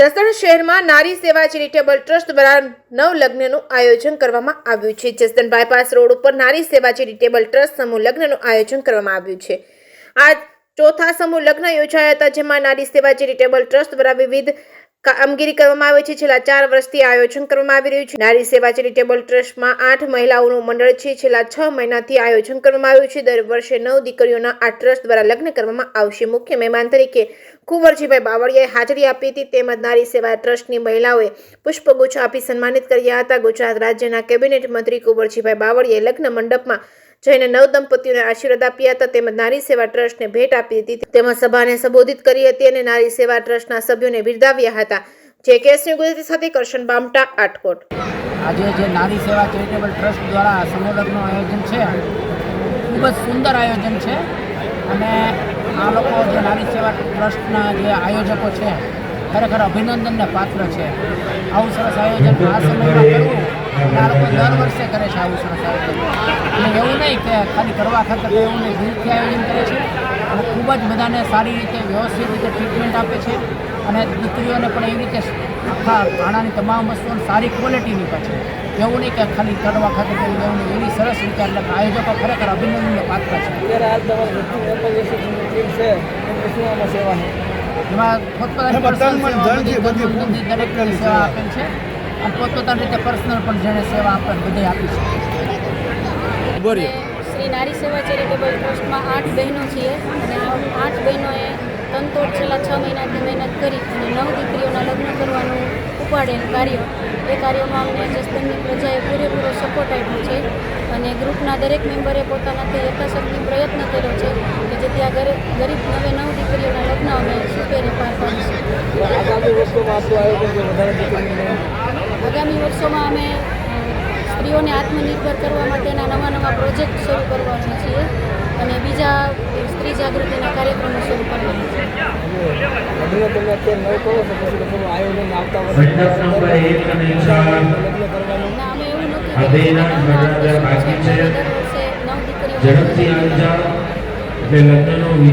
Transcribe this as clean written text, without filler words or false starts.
જસદણ શહેરમાં નારી સેવા ચેરિટેબલ ટ્રસ્ટ દ્વારા નવલગ્નનું આયોજન કરવામાં આવ્યું છે। જસદણ બાયપાસ રોડ ઉપર નારી સેવા ચેરિટેબલ ટ્રસ્ટ સમૂહ લગ્નનું આયોજન કરવામાં આવ્યું છે। આ ચોથા સમૂહ લગ્ન યોજાયા હતા, જેમાં નારી સેવા ચેરિટેબલ ટ્રસ્ટ દ્વારા વિવિધ કામગીરી કરવામાં આવે છે। છેલ્લા 4 વર્ષથી આયોજન કરવામાં આવી રહ્યું છે। નારી સેવા ચેરિટેબલ ટ્રસ્ટમાં 8 મહિલાઓનું મંડળ છે। છેલ્લા 6 મહિનાથી આયોજન કરવામાં આવ્યું છે। દર વર્ષે 9 દીકરીઓના આ ટ્રસ્ટ દ્વારા લગ્ન કરવામાં આવશે। મુખ્ય મહેમાન તરીકે કુંવરજીભાઈ બાવળિયાએ હાજરી આપી હતી, તેમજ નારી સેવા ટ્રસ્ટની મહિલાઓએ પુષ્પગુચ્છ આપી સન્માનિત કર્યા હતા। ગુજરાત રાજ્યના કેબિનેટ મંત્રી કુંવરજીભાઈ બાવળિયાએ લગ્ન મંડપમાં જઈને નવ દંપતીઓને આશીર્વાદ આપ્યા હતા, તેમજ નારી સેવા ટ્રસ્ટને ભેટ આપી હતી, તેમજ સભાને સંબોધિત કરી હતી અને નારી સેવા ટ્રસ્ટના સભ્યોને બિરદાવ્યા હતા। જે કેસની ગુજરાતી સાથે કરશન બામટા, આટકોટ। આજે જે નારી સેવા ચેરિટેબલ ટ્રસ્ટ દ્વારા સમૂહ લગ્નનું આયોજન છે, ખૂબ જ સુંદર આયોજન છે અને આ લોકો જે નારી સેવા ટ્રસ્ટના જે આયોજકો છે ખરેખર અભિનંદનને પાત્ર છે। આવું સરસ આયોજન આ સમયમાં કરવું અને આ લોકો દર વર્ષે કરે છે આવું સરસ આયોજન, અને એવું નહીં કે ખાલી કરવા ખાતર એવું નહીં, દિલથી આયોજન કરે છે અને ખૂબ જ બધાને સારી રીતે વ્યવસ્થિત રીતે ટ્રીટમેન્ટ આપે છે અને દીકરીઓને પણ એવી રીતે આખા ભાણાની તમામ વસ્તુઓ સારી ક્વોલિટીની પાછળ, એવું નહીં કે ખાલી કરવા ખાતર એવું નહીં, એવી સરસ રીતે એટલે આયોજકો ખરેખર અભિનંદનને પાત્ર છે। એમાં પોતપોતાની દરેક સેવા આપેલ છે અને પોતપોતાની રીતે પર્સનલ પણ જેણે સેવા આપે બધે આપી છે। શ્રી નારી સેવા ચેરિટેબલ ટ્રસ્ટમાં 8 બહેનો છીએ અને આ 8 બહેનોએ તનતોડ છેલ્લા 6 મહિનાથી મહેનત કરી અને 9 દીકરીઓના લગ્ન કરવાનું ઉપાડેલ કાર્ય, એ કાર્યમાં અમને જસદણની પ્રજાએ પૂરેપૂરો સપોર્ટ આપ્યો છે અને ગ્રુપના દરેક મેમ્બરે પોતાનાથી યથાશક્તિ પ્રયત્ન કર્યો છે કે જેથી આ ગરીબ 9 દીકરીઓના લગ્ન અમે સુપેરે પાર પાડીશું। આગામી વર્ષોમાં અમે સ્ત્રીઓને આત્મનિર્ભર કરવા માટેના નવા પ્રોજેક્ટ શરૂ કરવાના છીએ અને બીજા સ્ત્રી જાગૃતિના કાર્યક્રમો શરૂ કરવાના છે। અમે એવું નક્કી કર્યું છે કે દર વર્ષે 9 દીકરીઓ